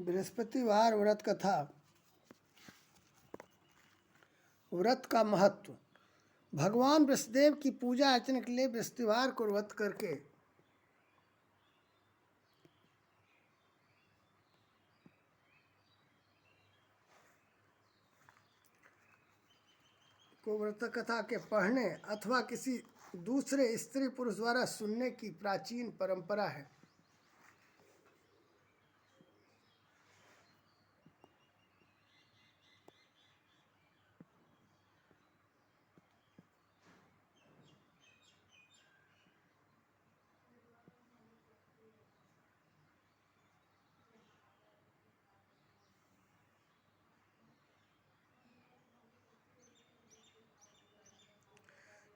बृहस्पतिवार व्रत कथा। व्रत का महत्व। भगवान बृहस्पतिदेव की पूजा अर्चना के लिए बृहस्पतिवार को व्रत करके व्रत कथा के पढ़ने अथवा किसी दूसरे स्त्री पुरुष द्वारा सुनने की प्राचीन परंपरा है।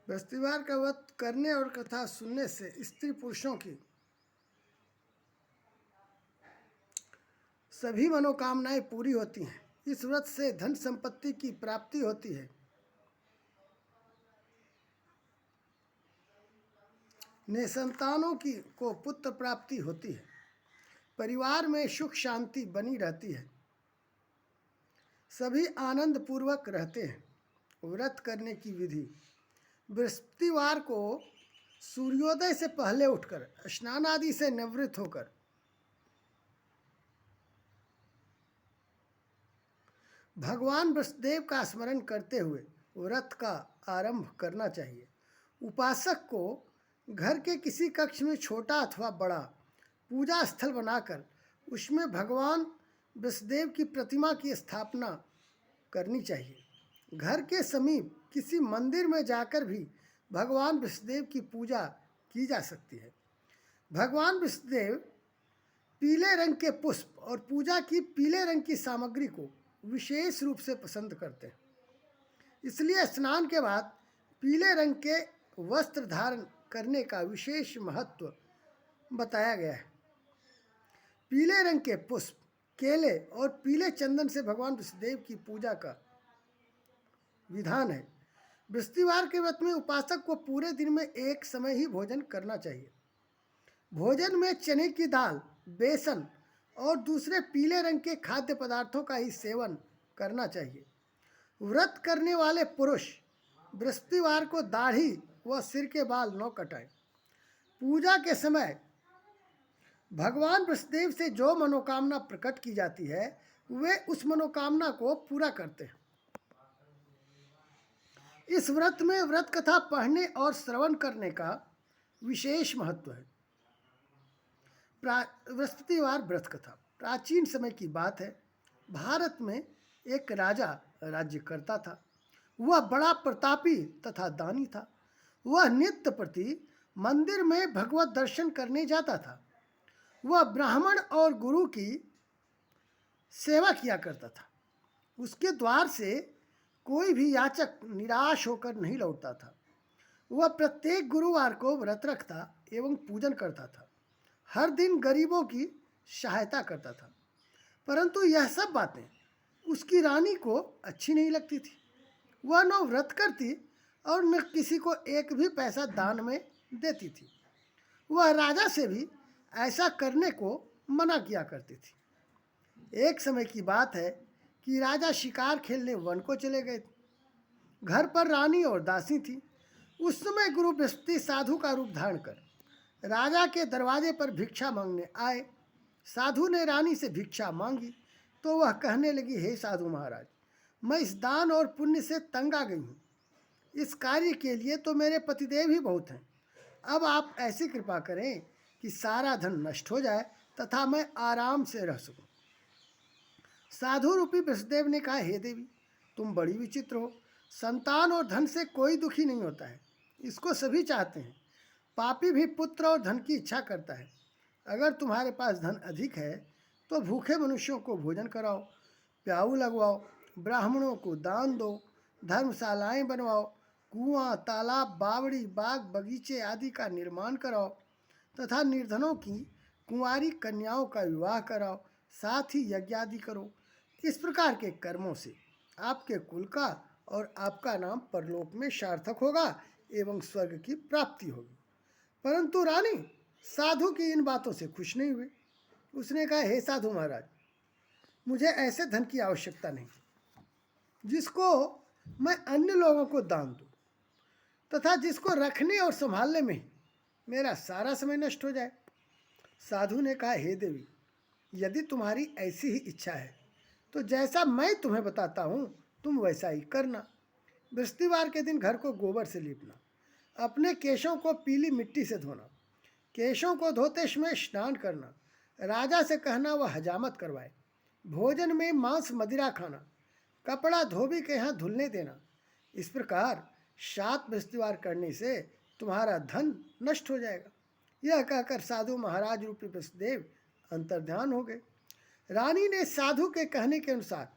बृहस्पतिवार का व्रत करने और कथा सुनने से स्त्री पुरुषों की सभी मनोकामनाएं पूरी होती हैं। इस व्रत से धन संपत्ति की प्राप्ति होती है। निसंतानों की को पुत्र प्राप्ति होती है। परिवार में सुख शांति बनी रहती है। सभी आनंद पूर्वक रहते हैं। व्रत करने की विधि। बृहस्पतिवार को सूर्योदय से पहले उठकर स्नान आदि से निवृत्त होकर भगवान बृहस्पतिदेव का स्मरण करते हुए व्रत का आरंभ करना चाहिए। उपासक को घर के किसी कक्ष में छोटा अथवा बड़ा पूजा स्थल बनाकर उसमें भगवान बृहस्पतिदेव की प्रतिमा की स्थापना करनी चाहिए। घर के समीप किसी मंदिर में जाकर भी भगवान बृहस्पतिदेव की पूजा की जा सकती है। भगवान बृहस्पतिदेव पीले रंग के पुष्प और पूजा की पीले रंग की सामग्री को विशेष रूप से पसंद करते हैं। इसलिए स्नान के बाद पीले रंग के वस्त्र धारण करने का विशेष महत्व बताया गया है। पीले रंग के पुष्प, केले और पीले चंदन से भगवान बृहस्पतिदेव की पूजा का विधान है। बृहस्पतिवार के व्रत में उपासक को पूरे दिन में एक समय ही भोजन करना चाहिए। भोजन में चने की दाल, बेसन और दूसरे पीले रंग के खाद्य पदार्थों का ही सेवन करना चाहिए। व्रत करने वाले पुरुष बृहस्पतिवार को दाढ़ी व सिर के बाल न कटाएं। पूजा के समय भगवान बृहस्पतिदेव से जो मनोकामना प्रकट की जाती है वे उस मनोकामना को पूरा करते हैं। इस व्रत में व्रत कथा पढ़ने और श्रवण करने का विशेष महत्व है। बृहस्पतिवार व्रत कथा प्राचीन समय की बात है। भारत में एक राजा राज्य करता था। वह बड़ा प्रतापी तथा दानी था। वह नित्य प्रति मंदिर में भगवत दर्शन करने जाता था। वह ब्राह्मण और गुरु की सेवा किया करता था। उसके द्वार से कोई भी याचक निराश होकर नहीं लौटता था। वह प्रत्येक गुरुवार को व्रत रखता एवं पूजन करता था। हर दिन गरीबों की सहायता करता था। परंतु यह सब बातें उसकी रानी को अच्छी नहीं लगती थी। वह न व्रत करती और न किसी को एक भी पैसा दान में देती थी। वह राजा से भी ऐसा करने को मना किया करती थी। एक समय की बात है कि राजा शिकार खेलने वन को चले गए थे। घर पर रानी और दासी थी। उस समय गुरु बृहस्पति साधु का रूप धारण कर राजा के दरवाजे पर भिक्षा मांगने आए। साधु ने रानी से भिक्षा मांगी तो वह कहने लगी, हे साधु महाराज, मैं इस दान और पुण्य से तंग आ गई हूँ। इस कार्य के लिए तो मेरे पतिदेव ही बहुत हैं। अब आप ऐसी कृपा करें कि सारा धन नष्ट हो जाए तथा मैं आराम से रह सकूं। साधु रूपी बृहस्पतिदेव ने कहा, हे देवी, तुम बड़ी विचित्र हो। संतान और धन से कोई दुखी नहीं होता है। इसको सभी चाहते हैं। पापी भी पुत्र और धन की इच्छा करता है। अगर तुम्हारे पास धन अधिक है तो भूखे मनुष्यों को भोजन कराओ, प्याऊ लगवाओ, ब्राह्मणों को दान दो, धर्मशालाएं बनवाओ, कुआं, तालाब, बावड़ी, बाग, बगीचे आदि का निर्माण कराओ तथा निर्धनों की कुंवारी कन्याओं का विवाह कराओ, साथ ही यज्ञ आदि करो। इस प्रकार के कर्मों से आपके कुल का और आपका नाम परलोक में सार्थक होगा एवं स्वर्ग की प्राप्ति होगी। परंतु रानी साधु की इन बातों से खुश नहीं हुई। उसने कहा, हे साधु महाराज, मुझे ऐसे धन की आवश्यकता नहीं जिसको मैं अन्य लोगों को दान दूं तथा जिसको रखने और संभालने में मेरा सारा समय नष्ट हो जाए। साधु ने कहा, हे देवी, यदि तुम्हारी ऐसी ही इच्छा है तो जैसा मैं तुम्हें बताता हूँ तुम वैसा ही करना। बृहस्पतिवार के दिन घर को गोबर से लीपना, अपने केशों को पीली मिट्टी से धोना, केशों को धोते समय स्नान करना, राजा से कहना वह हजामत करवाए, भोजन में मांस मदिरा खाना, कपड़ा धोबी के यहाँ धुलने देना। इस प्रकार 7 बृहस्पतिवार करने से तुम्हारा धन नष्ट हो जाएगा। यह कहकर साधु महाराज रूपी वसुदेव अंतर्ध्यान हो गए। रानी ने साधु के कहने के अनुसार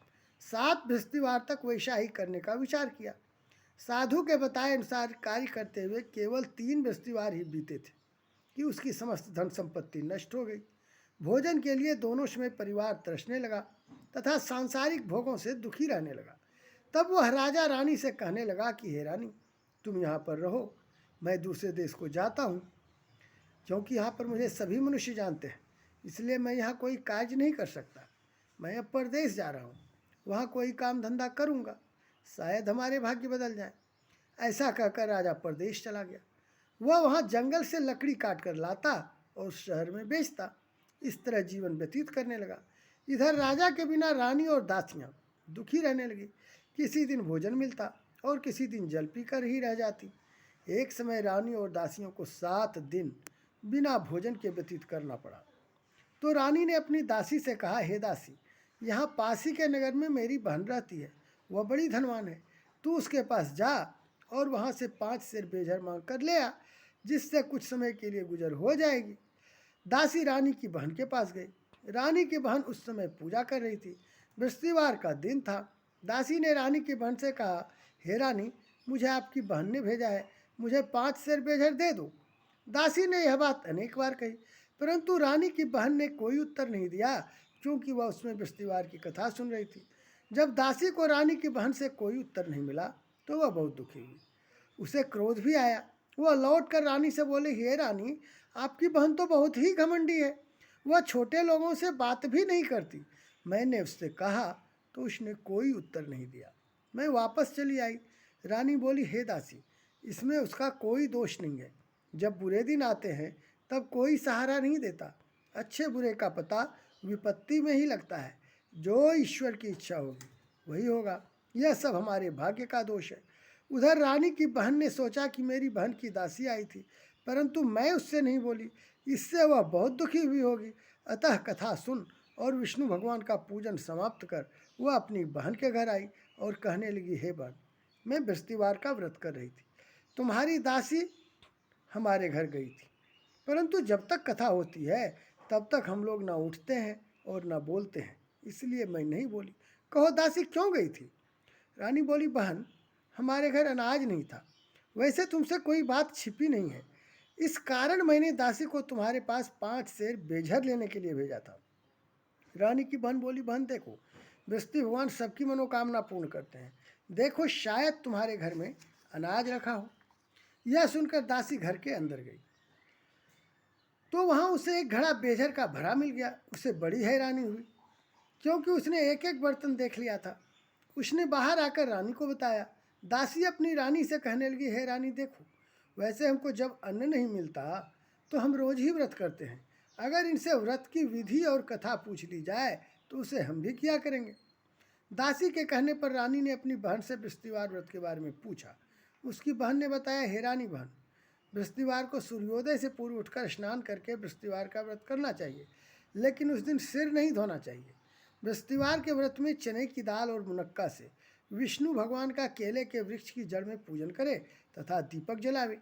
7 बृहस्पतिवार तक वैसा ही करने का विचार किया। साधु के बताए अनुसार कार्य करते हुए केवल 3 बृहस्पतिवार ही बीते थे कि उसकी समस्त धन संपत्ति नष्ट हो गई। भोजन के लिए दोनों समय परिवार तरसने लगा तथा सांसारिक भोगों से दुखी रहने लगा। तब वह राजा रानी से कहने लगा कि हे रानी, तुम यहाँ पर रहो, मैं दूसरे देश को जाता हूँ। क्योंकि यहाँ पर मुझे सभी मनुष्य जानते हैं, इसलिए मैं यहाँ कोई कार्य नहीं कर सकता। मैं अब परदेश जा रहा हूँ, वहाँ कोई काम धंधा करूँगा, शायद हमारे भाग्य बदल जाए। ऐसा कहकर राजा परदेश चला गया। वह वहाँ जंगल से लकड़ी काट कर लाता और शहर में बेचता। इस तरह जीवन व्यतीत करने लगा। इधर राजा के बिना रानी और दासियाँ दुखी रहने लगी। किसी दिन भोजन मिलता और किसी दिन जल पीकर ही रह जाती। एक समय रानी और दासियों को 7 दिन बिना भोजन के व्यतीत करना पड़ा। तो रानी ने अपनी दासी से कहा, हे दासी, यहाँ पास ही के नगर में मेरी बहन रहती है, वह बड़ी धनवान है। तू उसके पास जा और वहाँ से 5 सेर बेझर मांग कर ले आ, जिससे कुछ समय के लिए गुजर हो जाएगी। दासी रानी की बहन के पास गई। रानी की बहन उस समय पूजा कर रही थी। बृहस्पतिवार का दिन था। दासी ने रानी की बहन से कहा, हे रानी, मुझे आपकी बहन ने भेजा है, मुझे 5 सेर बेझर दे दो। दासी ने यह बात अनेक बार कही, परंतु रानी की बहन ने कोई उत्तर नहीं दिया, क्योंकि वह उसमें बृहस्पतिवार की कथा सुन रही थी। जब दासी को रानी की बहन से कोई उत्तर नहीं मिला तो वह बहुत दुखी हुई। उसे क्रोध भी आया। वह लौटकर रानी से बोले, हे रानी, आपकी बहन तो बहुत ही घमंडी है, वह छोटे लोगों से बात भी नहीं करती। मैंने उससे कहा तो उसने कोई उत्तर नहीं दिया। मैं वापस चली आई। रानी बोली, हे दासी, इसमें उसका कोई दोष नहीं है। जब बुरे दिन आते हैं तब कोई सहारा नहीं देता। अच्छे बुरे का पता विपत्ति में ही लगता है। जो ईश्वर की इच्छा होगी वही होगा। यह सब हमारे भाग्य का दोष है। उधर रानी की बहन ने सोचा कि मेरी बहन की दासी आई थी, परंतु मैं उससे नहीं बोली, इससे वह बहुत दुखी हुई होगी। अतः कथा सुन और विष्णु भगवान का पूजन समाप्त कर वह अपनी बहन के घर आई और कहने लगी, हे बहन, मैं बृहस्पतिवार का व्रत कर रही थी, तुम्हारी दासी हमारे घर गई थी, परंतु जब तक कथा होती है तब तक हम लोग ना उठते हैं और ना बोलते हैं, इसलिए मैं नहीं बोली। कहो दासी क्यों गई थी? रानी बोली, बहन, हमारे घर अनाज नहीं था। वैसे तुमसे कोई बात छिपी नहीं है, इस कारण मैंने दासी को तुम्हारे पास 5 सेर बेझर लेने के लिए भेजा था। रानी की बहन बोली, बहन देखो, बृहस्पति भगवान सबकी मनोकामना पूर्ण करते हैं, देखो शायद तुम्हारे घर में अनाज रखा हो। यह सुनकर दासी घर के अंदर गई तो वहाँ उसे एक घड़ा बेझर का भरा मिल गया। उसे बड़ी हैरानी हुई, क्योंकि उसने एक एक बर्तन देख लिया था। उसने बाहर आकर रानी को बताया। दासी अपनी रानी से कहने लगी, हे रानी देखो, वैसे हमको जब अन्न नहीं मिलता तो हम रोज ही व्रत करते हैं। अगर इनसे व्रत की विधि और कथा पूछ ली जाए तो उसे हम भी किया करेंगे। दासी के कहने पर रानी ने अपनी बहन से बृहस्पतिवार व्रत के बारे में पूछा। उसकी बहन ने बताया, हे रानी बहन, बृहस्पतिवार को सूर्योदय से पूर्व उठकर स्नान करके बृहस्पतिवार का व्रत करना चाहिए, लेकिन उस दिन सिर नहीं धोना चाहिए। बृहस्पतिवार के व्रत में चने की दाल और मुनक्का से विष्णु भगवान का केले के वृक्ष की जड़ में पूजन करे तथा दीपक जलावे।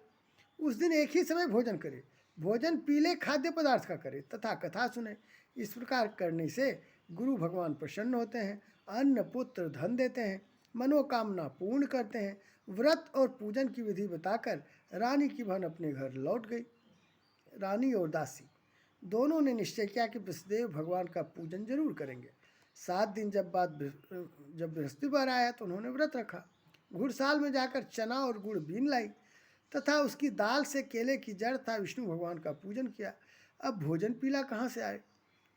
उस दिन एक ही समय भोजन करे, भोजन पीले खाद्य पदार्थ का करे तथा कथा सुने। इस प्रकार करने से गुरु भगवान प्रसन्न होते हैं, अन्न पुत्र धन देते हैं, मनोकामना पूर्ण करते हैं। व्रत और पूजन की विधि बताकर रानी की बहन अपने घर लौट गई। रानी और दासी दोनों ने निश्चय किया कि वसुदेव भगवान का पूजन जरूर करेंगे। 7 दिन जब बृहस्पतिवार आया तो उन्होंने व्रत रखा। घुड़साल में जाकर चना और गुड़ बीन लाई तथा उसकी दाल से केले की जड़ तथा विष्णु भगवान का पूजन किया। अब भोजन पीला कहाँ से आए?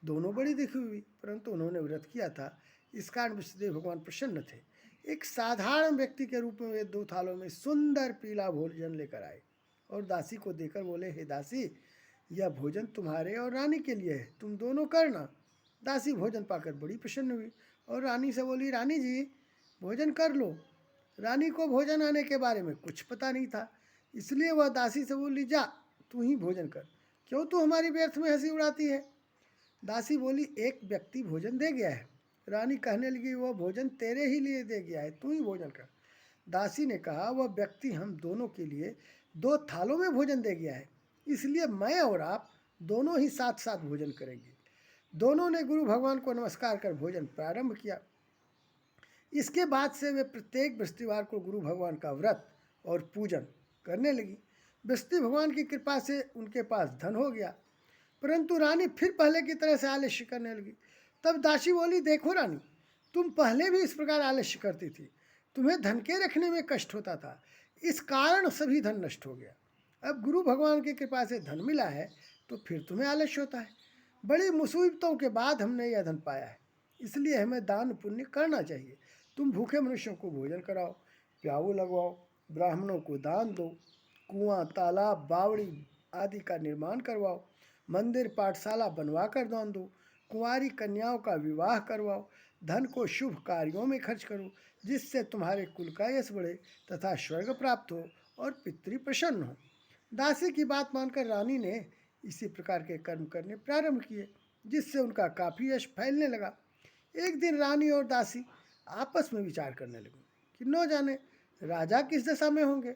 दोनों बड़ी दुखी हुई, परंतु उन्होंने व्रत किया था, इस कारण विष्णुदेव भगवान प्रसन्न थे। एक साधारण व्यक्ति के रूप में वे 2 थालों में सुंदर पीला भोजन लेकर आए और दासी को देकर बोले, हे दासी, यह भोजन तुम्हारे और रानी के लिए है, तुम दोनों करना। दासी भोजन पाकर बड़ी प्रसन्न हुई और रानी से बोली, रानी जी भोजन कर लो। रानी को भोजन आने के बारे में कुछ पता नहीं था, इसलिए वह दासी से बोली, जा तू ही भोजन कर, क्यों तू हमारी व्यर्थ में हंसी उड़ाती है। दासी बोली, एक व्यक्ति भोजन दे गया है। रानी कहने लगी, वह भोजन तेरे ही लिए दे गया है, तू ही भोजन कर। दासी ने कहा, वह व्यक्ति हम दोनों के लिए 2 थालों में भोजन दे गया है, इसलिए मैं और आप दोनों ही साथ साथ भोजन करेंगे। दोनों ने गुरु भगवान को नमस्कार कर भोजन प्रारंभ किया। इसके बाद से वे प्रत्येक बृहस्पतिवार को गुरु भगवान का व्रत और पूजन करने लगी। बृहस्पति भगवान की कृपा से उनके पास धन हो गया, परंतु रानी फिर पहले की तरह से आलस्य करने लगी। तब दासी बोली, देखो रानी, तुम पहले भी इस प्रकार आलस्य करती थी, तुम्हें धन के रखने में कष्ट होता था, इस कारण सभी धन नष्ट हो गया। अब गुरु भगवान की कृपा से धन मिला है तो फिर तुम्हें आलस्य होता है। बड़ी मुसीबतों के बाद हमने यह धन पाया है, इसलिए हमें दान पुण्य करना चाहिए। तुम भूखे मनुष्यों को भोजन कराओ, प्याऊ लगवाओ, ब्राह्मणों को दान दो, कुआं, तालाब, बावड़ी आदि का निर्माण करवाओ, मंदिर पाठशाला बनवा कर दान दो, कुंवारी कन्याओं का विवाह करवाओ, धन को शुभ कार्यों में खर्च करो, जिससे तुम्हारे कुल का यश बढ़े तथा स्वर्ग प्राप्त हो और पितृ प्रसन्न हो। दासी की बात मानकर रानी ने इसी प्रकार के कर्म करने प्रारंभ किए, जिससे उनका काफ़ी यश फैलने लगा। एक दिन रानी और दासी आपस में विचार करने लगी कि न जाने राजा किस दशा में होंगे,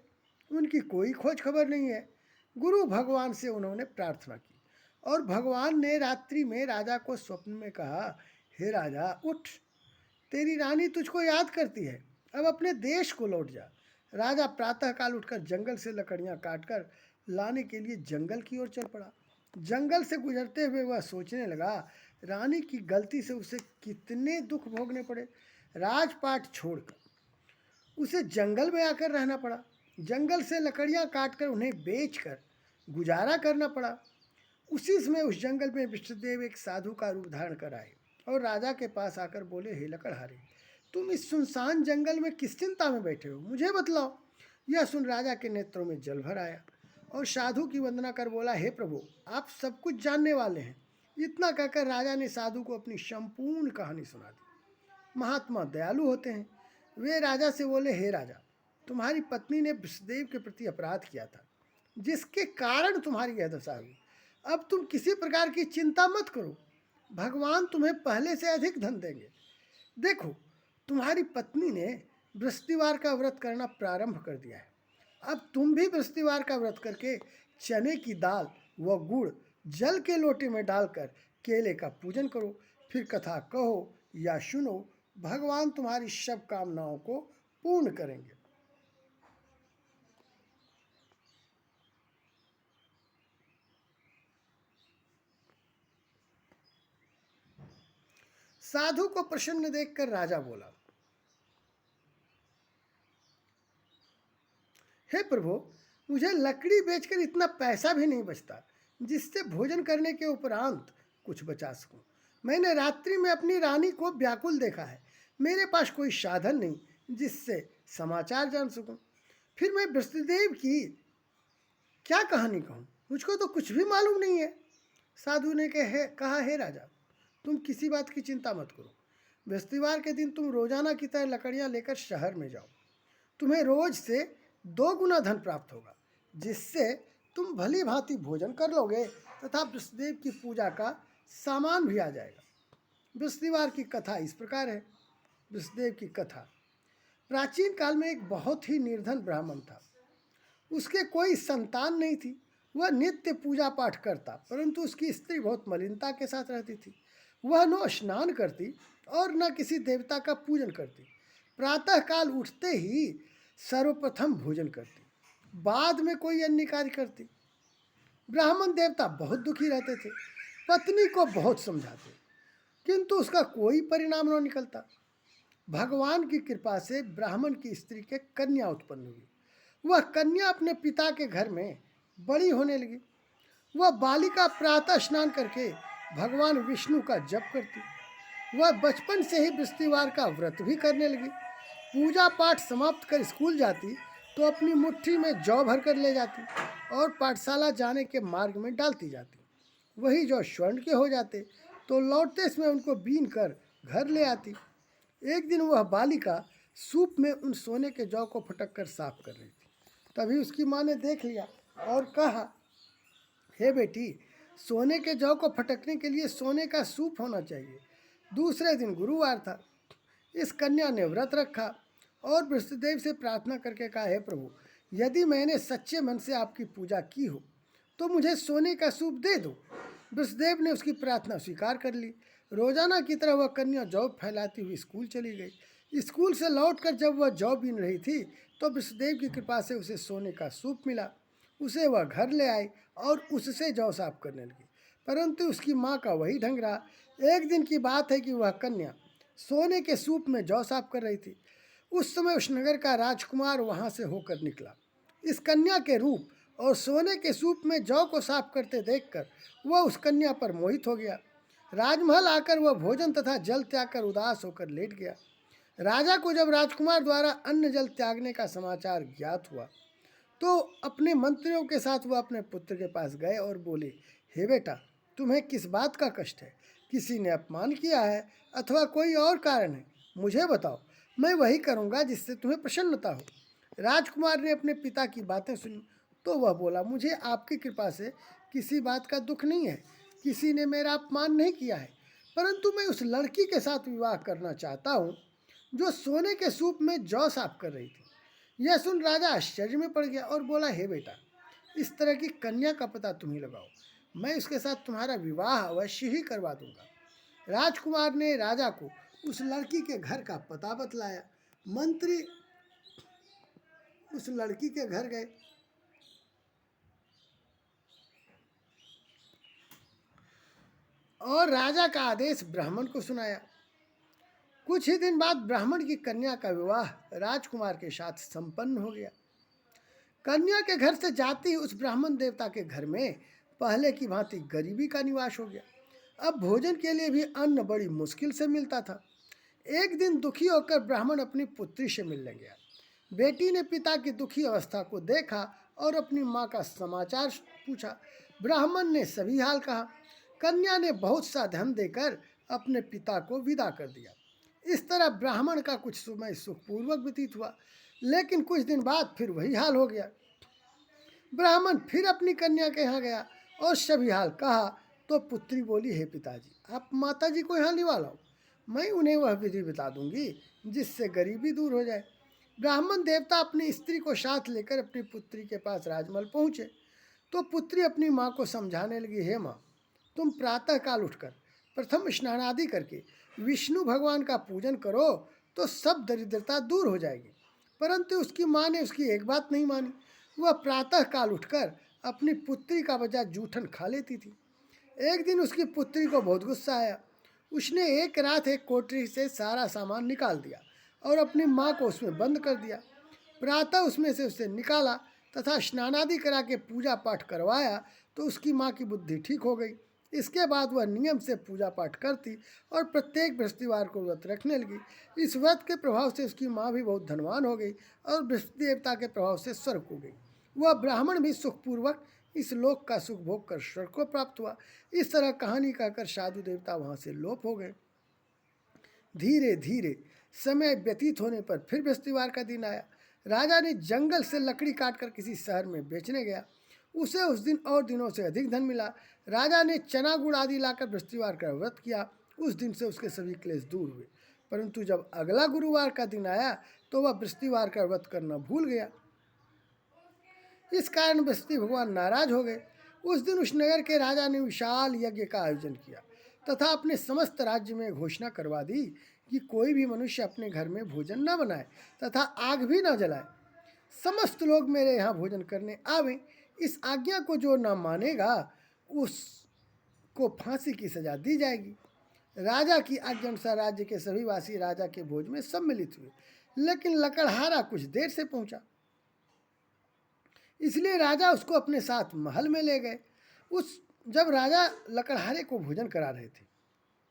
उनकी कोई खोज खबर नहीं है। गुरु भगवान से उन्होंने प्रार्थना की और भगवान ने रात्रि में राजा को स्वप्न में कहा, हे राजा उठ, तेरी रानी तुझको याद करती है, अब अपने देश को लौट जा। राजा प्रातःकाल उठकर जंगल से लकड़ियां काटकर लाने के लिए जंगल की ओर चल पड़ा। जंगल से गुजरते हुए वह सोचने लगा, रानी की गलती से उसे कितने दुख भोगने पड़े। राजपाट छोड़कर उसे जंगल में आकर रहना पड़ा, जंगल से लकड़ियां काटकर उन्हें बेचकर गुजारा करना पड़ा। उसी समय उस जंगल में विष्णुदेव एक साधु का रूप धारण कर आए और राजा के पास आकर बोले, हे लकड़हारे, तुम इस सुनसान जंगल में किस चिंता में बैठे हो, मुझे बतलाओ। यह सुन राजा के नेत्रों में जल भर आया और साधु की वंदना कर बोला, हे प्रभु, आप सब कुछ जानने वाले हैं। इतना कहकर राजा ने साधु को अपनी संपूर्ण कहानी सुना दी। महात्मा दयालु होते हैं। वे राजा से बोले, हे राजा, तुम्हारी पत्नी ने विष्णुदेव के प्रति अपराध किया था, जिसके कारण तुम्हारी यह दशा हुई। अब तुम किसी प्रकार की चिंता मत करो, भगवान तुम्हें पहले से अधिक धन देंगे। देखो, तुम्हारी पत्नी ने बृहस्पतिवार का व्रत करना प्रारंभ कर दिया है। अब तुम भी बृहस्पतिवार का व्रत करके चने की दाल व गुड़ जल के लोटे में डालकर केले का पूजन करो, फिर कथा कहो या सुनो, भगवान तुम्हारी सब कामनाओं को पूर्ण करेंगे। साधु को प्रसन्न देखकर राजा बोला, हे प्रभु, मुझे लकड़ी बेचकर इतना पैसा भी नहीं बचता जिससे भोजन करने के उपरांत कुछ बचा सकूं। मैंने रात्रि में अपनी रानी को व्याकुल देखा है, मेरे पास कोई साधन नहीं जिससे समाचार जान सकूं। फिर मैं बृहस्पतिदेव की क्या कहानी कहूँ, मुझको तो कुछ भी मालूम नहीं है। साधु ने कहा, हे राजा, तुम किसी बात की चिंता मत करो। बृहस्पतिवार के दिन तुम रोजाना की तरह लकड़ियाँ लेकर शहर में जाओ, तुम्हें रोज से 2 गुना धन प्राप्त होगा, जिससे तुम भली भांति भोजन कर लोगे तथा विष्णुदेव की पूजा का सामान भी आ जाएगा। बृहस्पतिवार की कथा इस प्रकार है। विष्णुदेव की कथा। प्राचीन काल में एक बहुत ही निर्धन ब्राह्मण था। उसके कोई संतान नहीं थी। वह नित्य पूजा पाठ करता, परंतु उसकी स्त्री बहुत मलिनता के साथ रहती थी। वह न स्नान करती और न किसी देवता का पूजन करती। प्रातःकाल उठते ही सर्वप्रथम भोजन करती, बाद में कोई अन्य कार्य करती। ब्राह्मण देवता बहुत दुखी रहते थे, पत्नी को बहुत समझाते, किंतु उसका कोई परिणाम न निकलता। भगवान की कृपा से ब्राह्मण की स्त्री के कन्या उत्पन्न हुई। वह कन्या अपने पिता के घर में बड़ी होने लगी। वह बालिका प्रातः स्नान करके भगवान विष्णु का जप करती। वह बचपन से ही बृहस्पतिवार का व्रत भी करने लगी। पूजा पाठ समाप्त कर स्कूल जाती तो अपनी मुट्ठी में जौ भर कर ले जाती और पाठशाला जाने के मार्ग में डालती जाती। वही जौ स्वर्ण के हो जाते तो लौटते समय उनको बीन कर घर ले आती। एक दिन वह बालिका सूप में उन सोने के जौ को फटक कर साफ कर रही थी। तभी उसकी माँ ने देख लिया और कहा, हे बेटी, सोने के जौ को फटकने के लिए सोने का सूप होना चाहिए। दूसरे दिन गुरुवार था। इस कन्या ने व्रत रखा और बृहस्पतिदेव से प्रार्थना करके कहा, हे प्रभु, यदि मैंने सच्चे मन से आपकी पूजा की हो तो मुझे सोने का सूप दे दो। बृहस्पतिदेव ने उसकी प्रार्थना स्वीकार कर ली। रोजाना की तरह वह कन्या जौ फैलाती हुई स्कूल चली गई। स्कूल से लौटकर जब वह जौ बीन रही थी तो बृहस्पतिदेव की कृपा से उसे सोने का सूप मिला। उसे वह घर ले आई और उससे जौ साफ करने लगी, परंतु उसकी माँ का वही ढंग रहा। एक दिन की बात है कि वह कन्या सोने के सूप में जौ साफ कर रही थी। उस समय उस नगर का राजकुमार वहां से होकर निकला। इस कन्या के रूप और सोने के सूप में जौ को साफ करते देखकर वह उस कन्या पर मोहित हो गया। राजमहल आकर वह भोजन तथा जल त्याग कर उदास होकर लेट गया। राजा को जब राजकुमार द्वारा अन्न जल त्यागने का समाचार ज्ञात हुआ तो अपने मंत्रियों के साथ वह अपने पुत्र के पास गए और बोले, हे बेटा, तुम्हें किस बात का कष्ट है? किसी ने अपमान किया है अथवा कोई और कारण है? मुझे बताओ, मैं वही करूँगा जिससे तुम्हें प्रसन्नता हो। राजकुमार ने अपने पिता की बातें सुनी तो वह बोला, मुझे आपकी कृपा से किसी बात का दुख नहीं है। किसी ने मेरा अपमान नहीं किया है, परंतु मैं उस लड़की के साथ विवाह करना चाहता हूँ जो सोने के सूप में जौ साफ कर रही थी। यह सुन राजा आश्चर्य में पड़ गया और बोला, हे बेटा, इस तरह की कन्या का पता तुम ही लगाओ। मैं उसके साथ तुम्हारा विवाह अवश्य ही करवा दूंगा। राजकुमार ने राजा को उस लड़की के घर का पता बतलाया। मंत्री उस लड़की के घर गए और राजा का आदेश ब्राह्मण को सुनाया। कुछ ही दिन बाद ब्राह्मण की कन्या का विवाह राजकुमार के साथ संपन्न हो गया। कन्या के घर से जाते ही उस ब्राह्मण देवता के घर में पहले की भांति गरीबी का निवास हो गया। अब भोजन के लिए भी अन्न बड़ी मुश्किल से मिलता था। एक दिन दुखी होकर ब्राह्मण अपनी पुत्री से मिलने गया। बेटी ने पिता की दुखी अवस्था को देखा और अपनी माँ का समाचार पूछा। ब्राह्मण ने सभी हाल कहा। कन्या ने बहुत सा धन देकर अपने पिता को विदा कर दिया। इस तरह ब्राह्मण का कुछ समय सुखपूर्वक व्यतीत हुआ, लेकिन कुछ दिन बाद फिर वही हाल हो गया। ब्राह्मण फिर अपनी कन्या के यहाँ गया और सभी हाल कहा तो पुत्री बोली, हे पिताजी, आप माताजी को यहाँ लिवा लाओ, मैं उन्हें वह विधि बता दूंगी जिससे गरीबी दूर हो जाए। ब्राह्मण देवता अपनी स्त्री को साथ लेकर अपनी पुत्री के पास राजमहल पहुँचे तो पुत्री अपनी माँ को समझाने लगी, हे माँ, तुम प्रातःकाल उठकर प्रथम स्नानादि करके विष्णु भगवान का पूजन करो तो सब दरिद्रता दूर हो जाएगी। परंतु उसकी माँ ने उसकी एक बात नहीं मानी। वह प्रातःकाल उठकर अपनी पुत्री का बजाय जूठन खा लेती थी। एक दिन उसकी पुत्री को बहुत गुस्सा आया। उसने एक रात एक कोठरी से सारा सामान निकाल दिया और अपनी माँ को उसमें बंद कर दिया। प्रातः उसमें से उसे निकाला तथा स्नानादि करा के पूजा पाठ करवाया तो उसकी माँ की बुद्धि ठीक हो गई। इसके बाद वह नियम से पूजा पाठ करती और प्रत्येक बृहस्पतिवार को व्रत रखने लगी। इस व्रत के प्रभाव से उसकी माँ भी बहुत धनवान हो गई और बृहस्पति देवता के प्रभाव से स्वर्ग हो गई। वह ब्राह्मण भी सुखपूर्वक इस लोक का सुख भोग कर स्वर्ग को प्राप्त हुआ। इस तरह कहानी कहकर साधु देवता वहाँ से लोप हो गए। धीरे धीरे समय व्यतीत होने पर फिर बृहस्पतिवार का दिन आया। राजा ने जंगल से लकड़ी काटकर किसी शहर में बेचने गया। उसे उस दिन और दिनों से अधिक धन मिला। राजा ने चना गुड़ आदि लाकर बृहस्पतिवार का व्रत किया। उस दिन से उसके सभी क्लेश दूर हुए। परंतु जब अगला गुरुवार का दिन आया तो वह बृहस्पतिवार का व्रत करना भूल गया। इस कारण बृहस्पति भगवान नाराज हो गए। उस दिन उस नगर के राजा ने विशाल यज्ञ का आयोजन किया तथा अपने समस्त राज्य में घोषणा करवा दी कि कोई भी मनुष्य अपने घर में भोजन न बनाए तथा आग भी न जलाए। समस्त लोग मेरे यहाँ भोजन करने आवे। इस आज्ञा को जो न मानेगा उसको फांसी की सजा दी जाएगी। राजा की आज्ञा अनुसार राज्य के सभी वासी राजा के भोज में सम्मिलित हुए, लेकिन लकड़हारा कुछ देर से पहुंचा, इसलिए राजा उसको अपने साथ महल में ले गए। उस जब राजा लकड़हारे को भोजन करा रहे थे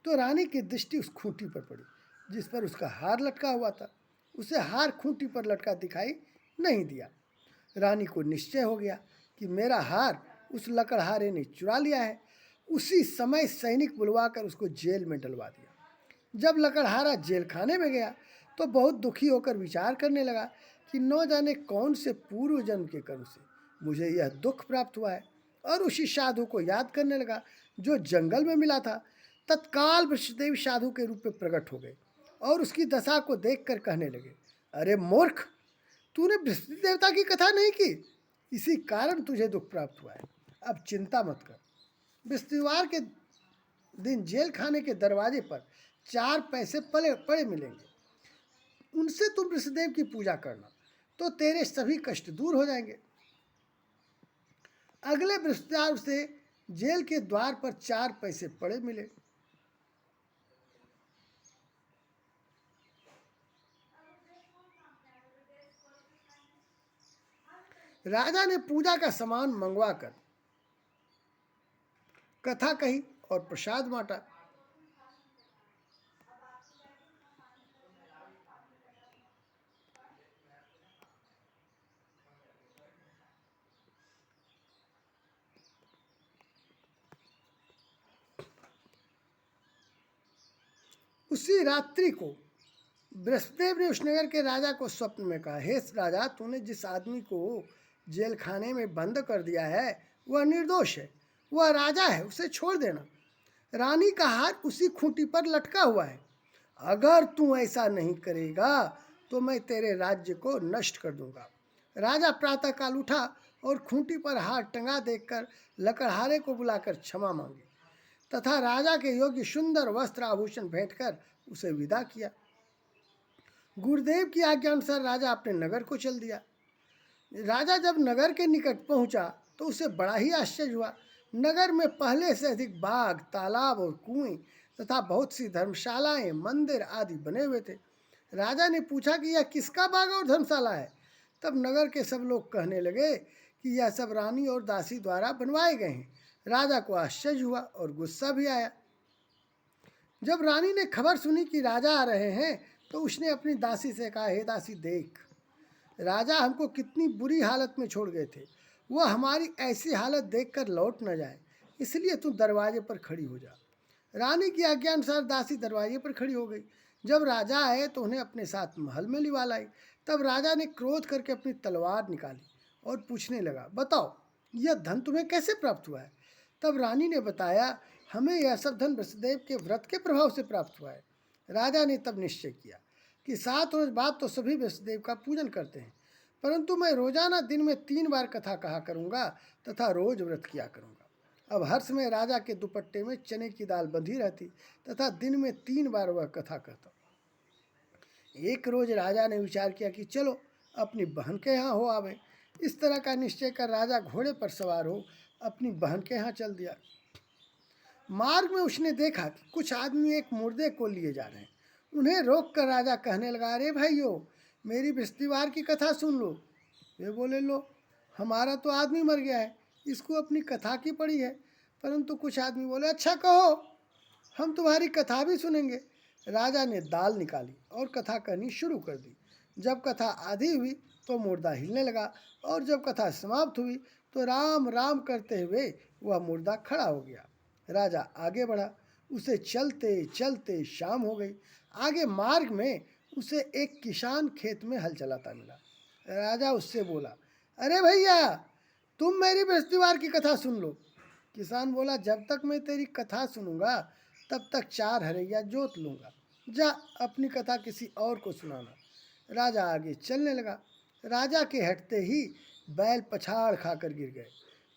तो रानी की दृष्टि उस खूंटी पर पड़ी जिस पर उसका हार लटका हुआ था। उसे हार खूंटी पर लटका दिखाई नहीं दिया। रानी को निश्चय हो गया कि मेरा हार उस लकड़हारे ने चुरा लिया है। उसी समय सैनिक बुलवाकर उसको जेल में डलवा दिया। जब लकड़हारा जेल खाने में गया तो बहुत दुखी होकर विचार करने लगा कि न जाने कौन से पूर्व जन्म के कर्म से मुझे यह दुख प्राप्त हुआ है, और उसी साधु को याद करने लगा जो जंगल में मिला था। तत्काल वृषदेव साधु के रूप में प्रकट हो गए और उसकी दशा को देखकर कहने लगे, अरे मूर्ख, तूने बृहस्पति देवता की कथा नहीं की, इसी कारण तुझे दुख प्राप्त हुआ है। अब चिंता मत कर। बृहस्पतिवार के दिन जेल खाने के दरवाजे पर 4 पैसे पड़े पड़े मिलेंगे। उनसे तुम ऋषिदेव की पूजा करना तो तेरे सभी कष्ट दूर हो जाएंगे। अगले बृहस्पतिवार से जेल के द्वार पर 4 पैसे पड़े मिले। राजा ने पूजा का सामान मंगवाकर कथा कही और प्रसाद बांटा। उसी रात्रि को बृहस्पतिदेव ने उस नगर के राजा को स्वप्न में कहा, हे राजा, तूने जिस आदमी को जेल खाने में बंद कर दिया है वह निर्दोष है, वह राजा है, उसे छोड़ देना। रानी का हार उसी खूंटी पर लटका हुआ है। अगर तू ऐसा नहीं करेगा तो मैं तेरे राज्य को नष्ट कर दूंगा। राजा प्रातःकाल उठा और खूंटी पर हार टंगा देखकर लकड़हारे को बुलाकर क्षमा मांगी तथा राजा के योग्य सुंदर वस्त्र आभूषण भेंट कर उसे विदा किया। गुरुदेव की आज्ञा अनुसार राजा अपने नगर को चल दिया। राजा जब नगर के निकट पहुंचा तो उसे बड़ा ही आश्चर्य हुआ। नगर में पहले से अधिक बाग, तालाब और कुएं तथा बहुत सी धर्मशालाएं, मंदिर आदि बने हुए थे। राजा ने पूछा कि यह किसका बाग और धर्मशाला है। तब नगर के सब लोग कहने लगे कि यह सब रानी और दासी द्वारा बनवाए गए हैं। राजा को आश्चर्य हुआ और गुस्सा भी आया। जब रानी ने खबर सुनी कि राजा आ रहे हैं तो उसने अपनी दासी से कहा, हे दासी, देख, राजा हमको कितनी बुरी हालत में छोड़ गए थे। वह हमारी ऐसी हालत देखकर लौट न जाए, इसलिए तू दरवाजे पर खड़ी हो जा। रानी की आज्ञा अनुसार दासी दरवाजे पर खड़ी हो गई। जब राजा आए तो उन्हें अपने साथ महल में लिवा लाई। तब राजा ने क्रोध करके अपनी तलवार निकाली और पूछने लगा, बताओ, यह धन तुम्हें कैसे प्राप्त हुआ है। तब रानी ने बताया, हमें यह सब धन वसुदेव के व्रत के प्रभाव से प्राप्त हुआ है। राजा ने तब निश्चय किया कि 7 रोज बाद तो सभी वसुदेव का पूजन करते हैं, परंतु मैं रोजाना दिन में 3 बार कथा कहा करूँगा तथा रोज व्रत किया करूँगा। अब हर समय राजा के दुपट्टे में चने की दाल बंधी रहती तथा दिन में 3 बार वह कथा कहता। एक रोज राजा ने विचार किया कि चलो अपनी बहन के यहाँ हो आवे। इस तरह का निश्चय कर राजा घोड़े पर सवार हो अपनी बहन के यहाँ चल दिया। मार्ग में उसने देखा कि कुछ आदमी एक मुर्दे को लिए जा रहे हैं। उन्हें रोक कर राजा कहने लगा, अरे भाइयों, मेरी बृहस्पतिवार की कथा सुन लो। वे बोले, लो, हमारा तो आदमी मर गया है, इसको अपनी कथा की पड़ी है। परंतु कुछ आदमी बोले, अच्छा कहो, हम तुम्हारी कथा भी सुनेंगे। राजा ने दाल निकाली और कथा कहनी शुरू कर दी। जब कथा आधी हुई तो मुर्दा हिलने लगा और जब कथा समाप्त हुई तो राम राम करते हुए वह मुर्दा खड़ा हो गया। राजा आगे बढ़ा। उसे चलते चलते शाम हो गई। आगे मार्ग में उसे एक किसान खेत में हल चलाता मिला। राजा उससे बोला, अरे भैया, तुम मेरी बृहस्पतिवार की कथा सुन लो। किसान बोला, जब तक मैं तेरी कथा सुनूंगा तब तक 4 हरैया जोत लूँगा। जा अपनी कथा किसी और को सुनाना। राजा आगे चलने लगा। राजा के हटते ही बैल पछाड़ खाकर गिर गए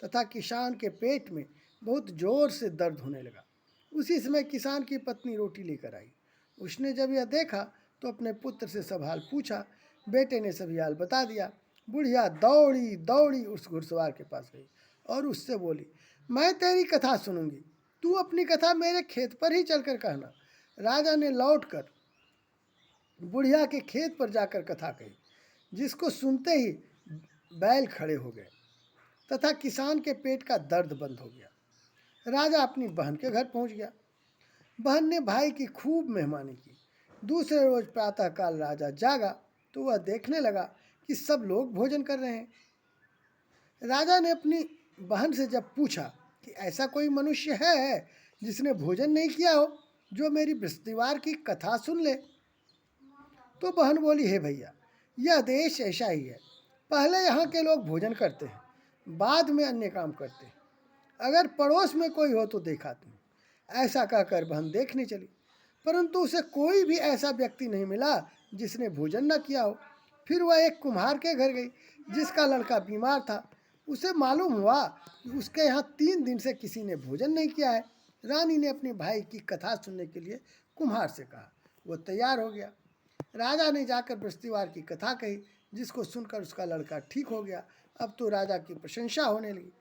तथा किसान के पेट में बहुत जोर से दर्द होने लगा। उसी समय किसान की पत्नी रोटी लेकर आई। उसने जब यह देखा तो अपने पुत्र से सब हाल पूछा। बेटे ने सभी हाल बता दिया। बुढ़िया दौड़ी दौड़ी उस घुड़सवार के पास गई और उससे बोली, मैं तेरी कथा सुनूंगी, तू अपनी कथा मेरे खेत पर ही चलकर कहना। राजा ने लौटकर बुढ़िया के खेत पर जाकर कथा कही, जिसको सुनते ही बैल खड़े हो गए तथा किसान के पेट का दर्द बंद हो गया। राजा अपनी बहन के घर पहुंच गया। बहन ने भाई की खूब मेहमानी की। दूसरे रोज प्रातःकाल राजा जागा तो वह देखने लगा कि सब लोग भोजन कर रहे हैं। राजा ने अपनी बहन से जब पूछा कि ऐसा कोई मनुष्य है जिसने भोजन नहीं किया हो, जो मेरी बृहस्पतिवार की कथा सुन ले, तो बहन बोली, हे भैया, यह देश ऐसा ही है। पहले यहाँ के लोग भोजन करते हैं, बाद में अन्य काम करते हैं। अगर पड़ोस में कोई हो तो देखा तुम। ऐसा कहकर बहन देखने चली, परंतु उसे कोई भी ऐसा व्यक्ति नहीं मिला जिसने भोजन न किया हो। फिर वह एक कुम्हार के घर गई जिसका लड़का बीमार था। उसे मालूम हुआ कि उसके यहाँ 3 दिन से किसी ने भोजन नहीं किया है। रानी ने अपने भाई की कथा सुनने के लिए कुम्हार से कहा। वो तैयार हो गया। राजा ने जाकर बृहस्पतिवार की कथा कही, जिसको सुनकर उसका लड़का ठीक हो गया। अब तो राजा की प्रशंसा होने लगी।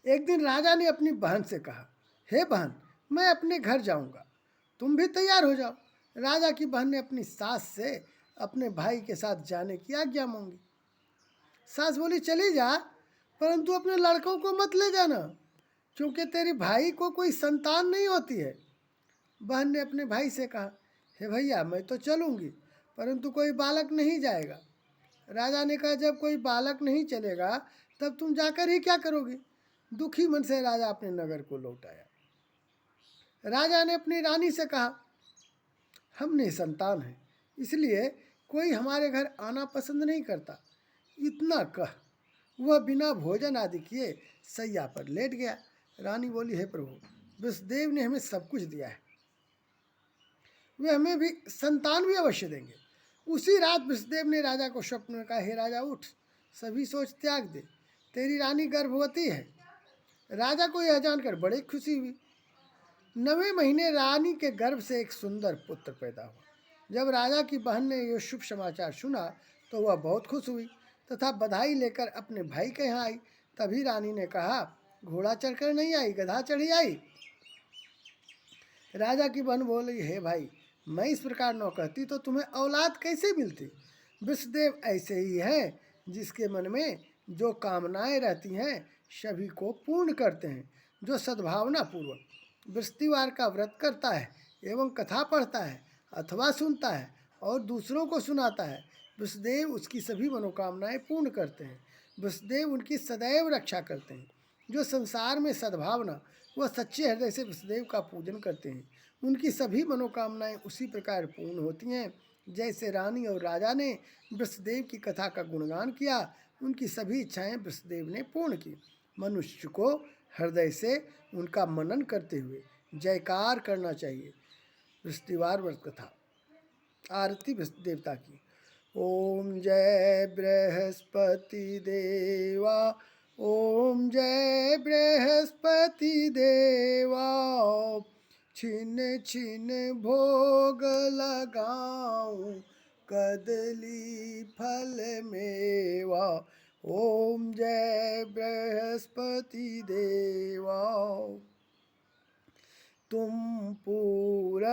एक दिन राजा ने अपनी बहन से कहा, हे बहन, मैं अपने घर जाऊंगा, तुम भी तैयार हो जाओ। राजा की बहन ने अपनी सास से अपने भाई के साथ जाने की आज्ञा मांगी। सास बोली, चली जा, परंतु अपने लड़कों को मत ले जाना, क्योंकि तेरे भाई को कोई संतान नहीं होती है। बहन ने अपने भाई से कहा, हे भैया, मैं तो चलूंगी, परंतु कोई बालक नहीं जाएगा। राजा ने कहा, जब कोई बालक नहीं चलेगा तब तुम जाकर ही क्या करोगे। दुखी मन से राजा अपने नगर को लौट आया। राजा ने अपनी रानी से कहा, हम निसंतान हैं, इसलिए कोई हमारे घर आना पसंद नहीं करता। इतना कह वह बिना भोजन आदि किए सैया पर लेट गया। रानी बोली, हे प्रभु, विष्णुदेव ने हमें सब कुछ दिया है, वे हमें भी संतान भी अवश्य देंगे। उसी रात विष्णुदेव ने राजा को स्वप्न में कहा, हे राजा, उठ, सभी सोच त्याग दे, तेरी रानी गर्भवती है। राजा को यह जानकर बड़ी खुशी हुई। 9वें महीने रानी के गर्भ से एक सुंदर पुत्र पैदा हुआ। जब राजा की बहन ने यह शुभ समाचार सुना तो वह बहुत खुश हुई तथा बधाई लेकर अपने भाई के यहाँ आई। तभी रानी ने कहा, घोड़ा चढ़कर नहीं आई, गधा चढ़ी आई। राजा की बहन बोली, हे भाई, मैं इस प्रकार न कहती तो तुम्हें औलाद कैसे मिलती। विष्णुदेव ऐसे ही हैं, जिसके मन में जो कामनाएं रहती हैं सभी को पूर्ण करते हैं। जो सद्भावना पूर्वक बृहस्पतिवार का व्रत करता है एवं कथा पढ़ता है अथवा सुनता है और दूसरों को सुनाता है, विष्णुदेव उसकी सभी मनोकामनाएं पूर्ण करते हैं। विष्णुदेव उनकी सदैव रक्षा करते हैं। जो संसार में सद्भावना वह सच्चे हृदय से विष्णुदेव का पूजन करते हैं, उनकी सभी मनोकामनाएं उसी प्रकार पूर्ण होती हैं जैसे रानी और राजा ने विष्णुदेव की कथा का गुणगान किया। उनकी सभी इच्छाएं विष्णुदेव ने पूर्ण की। मनुष्य को हृदय से उनका मनन करते हुए जयकार करना चाहिए। बृहस्पतिवार व्रत कथा। आरती विष्णु देवता की। ओम जय बृहस्पति देवा, ओम जय बृहस्पति देवा, छिन छिन भोग लगाऊं, कदली फल मेवा। ओम जय बृहस्पति देवा। तुम पूर्ण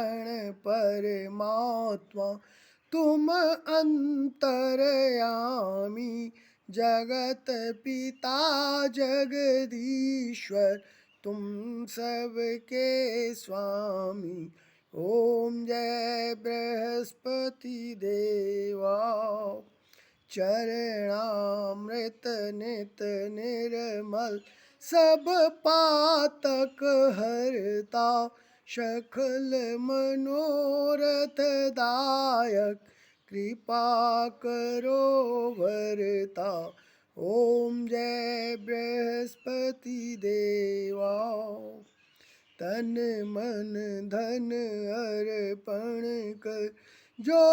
परमात्मा, तुम अंतर्यामी, जगत पिता जगदीश्वर, तुम सबके स्वामी। ओम जय बृहस्पति देवा। चरणामृत नित निर्मल, सब पातक हरता, सकल मनोरथ दायक, कृपा करो वरता। ओम जय बृहस्पति देवा। तन मन धन अर्पण कर, जो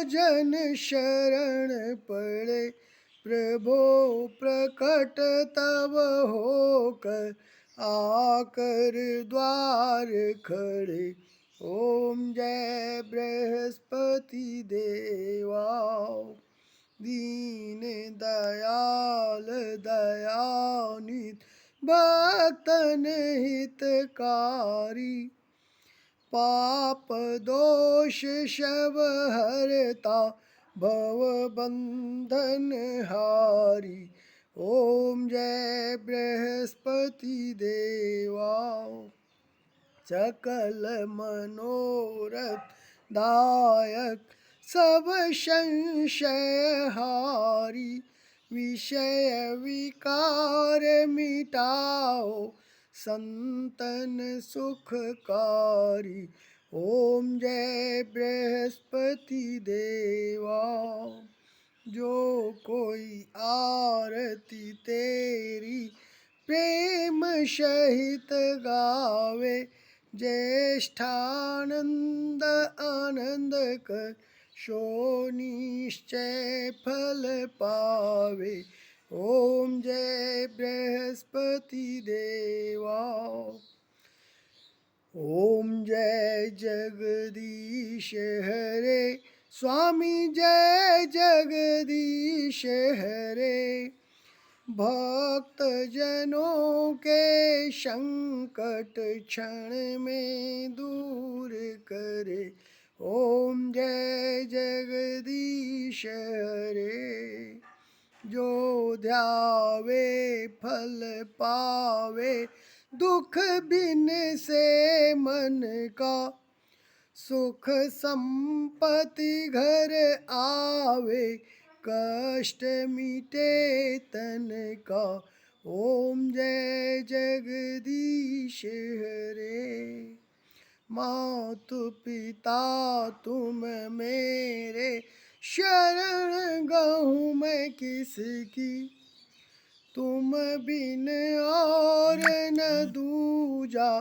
जन शरण पड़े, प्रभो प्रकट तब होकर, आकर द्वार खड़े। ओम जय बृहस्पति देवा। दीन दयाल दयानिधि, भक्तन हितकारी, पाप दोष शव हरता, भव बंधन हारी। ओम जय बृहस्पति देवा, सकल मनोरथ दायक, सब संशय हारी, विषय विकार मिटाओ, संतन सुखकारी। ओम जय बृहस्पति देवा, जो कोई आरती तेरी प्रेम सहित गावे, ज्येष्ठानंद आनंद कर शो निश्चय फल पावे। ओम जय बृहस्पति देवा। ओम जय जगदीश हरे, स्वामी जय जगदीश हरे, भक्त जनों के संकट क्षण में दूर करे। ओम जय जगदीश हरे, जो ध्यावे फल पावे, दुख बिन से मन का, सुख संपत्ति घर आवे, कष्ट मिटे तन का। ओम जय जगदीश हरे, मातु पिता तुम मेरे, शरण गहूँ मैं किसकी, तुम बिन और न दूजा,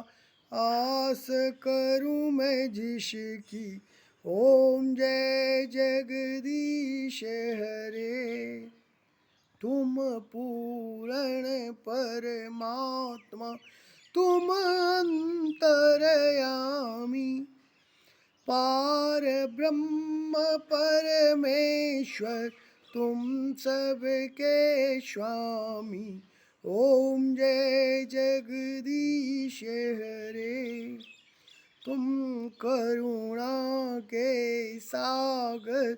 आस करूँ मैं जिसकी। ओम जय जगदीश हरे, तुम पूर्ण परमात्मा, तुम अंतर्यामी, पार ब्रह्म परमेश्वर, तुम सबके स्वामी। ओम जय जगदीश हरे, तुम करुणा के सागर,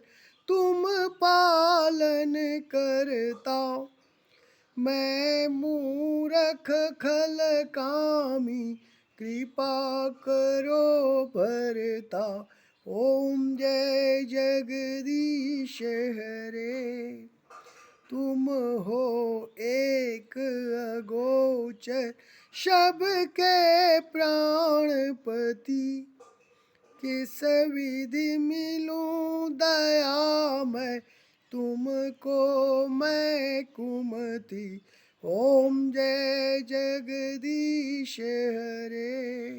तुम पालन करता, मैं मूरख खल कामी, कृपा करो भरता। ओम जय जगदीश हरे, तुम हो एक अगोचर, सबके प्राणपति, किस विधि मिलूं दया मैं, तुमको मैं कुमति। ओम जय जगदीश हरे,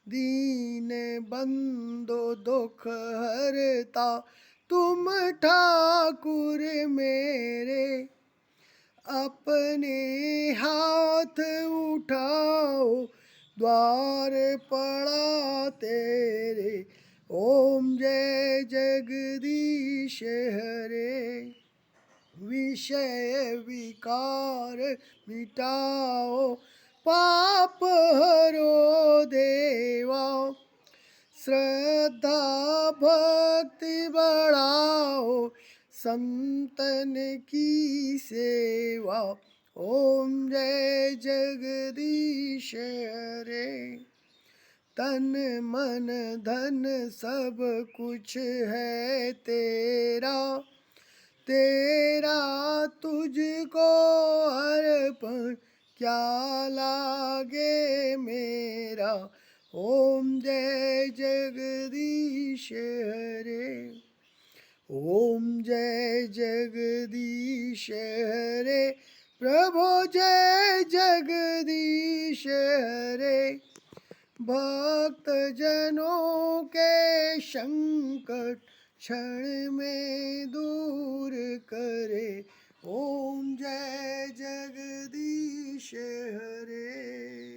दीन बंदो दुख हरता, तुम ठाकुर मेरे, अपने हाथ उठाओ, द्वार पड़ा तेरे। ओम जय जगदीश हरे, विषय विकार मिटाओ, पाप हरो देवा, श्रद्धा भक्ति बढ़ाओ, संतन की सेवा। ओम जय जगदीश हरे, तन मन धन सब कुछ है तेरा, तेरा तुझको अर्पण क्या लागे मेरा। ओम जय जगदीश हरे, ओम जय जगदीश हरे, प्रभु जय जगदीश हरे, भक्त जनों के संकट क्षण में दूर करे। ओम जय जगदीश हरे।